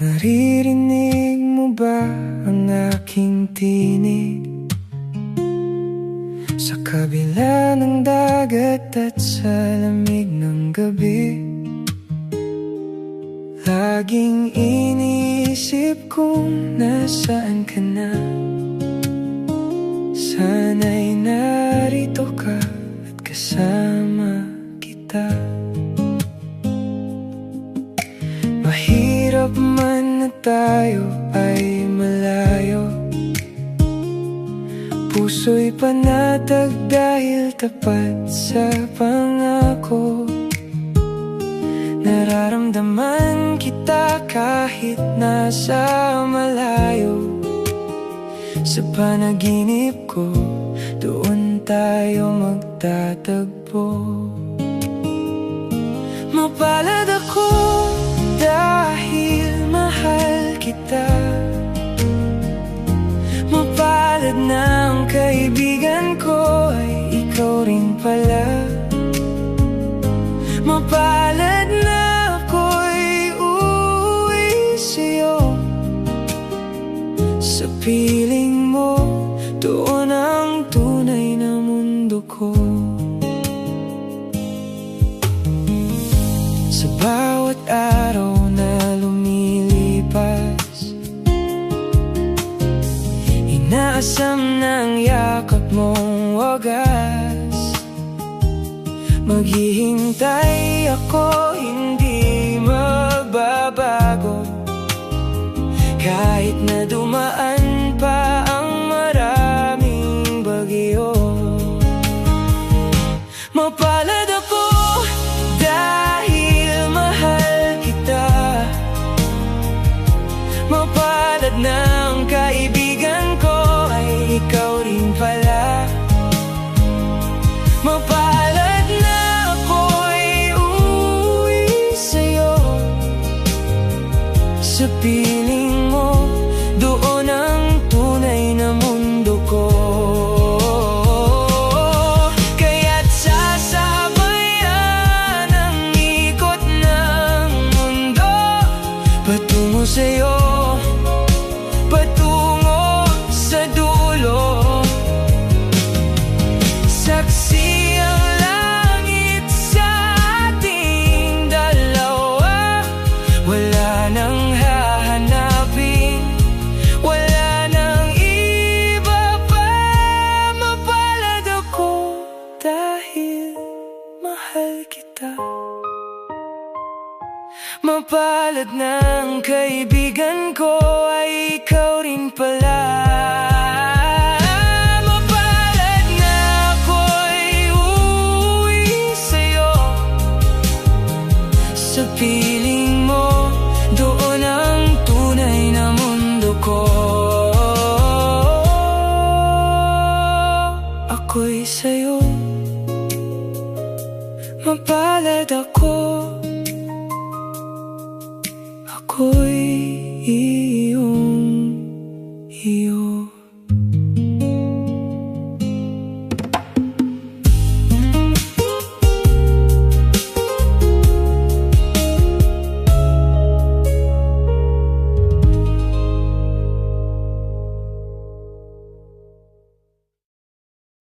Naririnig mo ba ang aking tinig? Sa kabila ng dagat at sa lamig ng gabi, laging iniisip kung nasaan ka na. Sana'y narito ka at kasama kita. Mahirap man na tayo ay malayo, puso'y panatag dahil tapat sa pangako. Nararamdaman kita kahit nasa malayo. Sa panaginip ko, doon tayo magtatagpo. Mapalad ako dahil mahal kita. Mapalad na ang kaibigan ko ay ikaw rin pala. Mapalad na ako'y uuwi sa'yo. Sa piling mo, doon ang tunay na mundo ko. Sa bawat araw na lumilipas, inaasam ng yakap mong wagas. Maghihintay ako, hindi magbabago, kahit na dumaan pa ang maraming bagyo. Mapalad ako dahil mahal kita. Mapalad na ang kaibigan ko ay ikaw rin pala. Mapalad na ako'y uuwi sa'yo. Sa piling mo, doon ang tunay na mundo ko. Kaya't sasabayan ang ikot ng mundo patungo sa'yo, patungo sa dulo. Saksi ang langit sa ating dalawa. Wala nang hahanapin, wala nang iba pa. Mapalad ako dahil mahal kita. Mapalad na ang kaibigan ko ay ikaw rin pala. Mapalad na ako'y uuwi sa'yo. Sa piling mo, doon ang tunay na mundo ko. Ako'y sa'yo, mapalad ako. Ako'y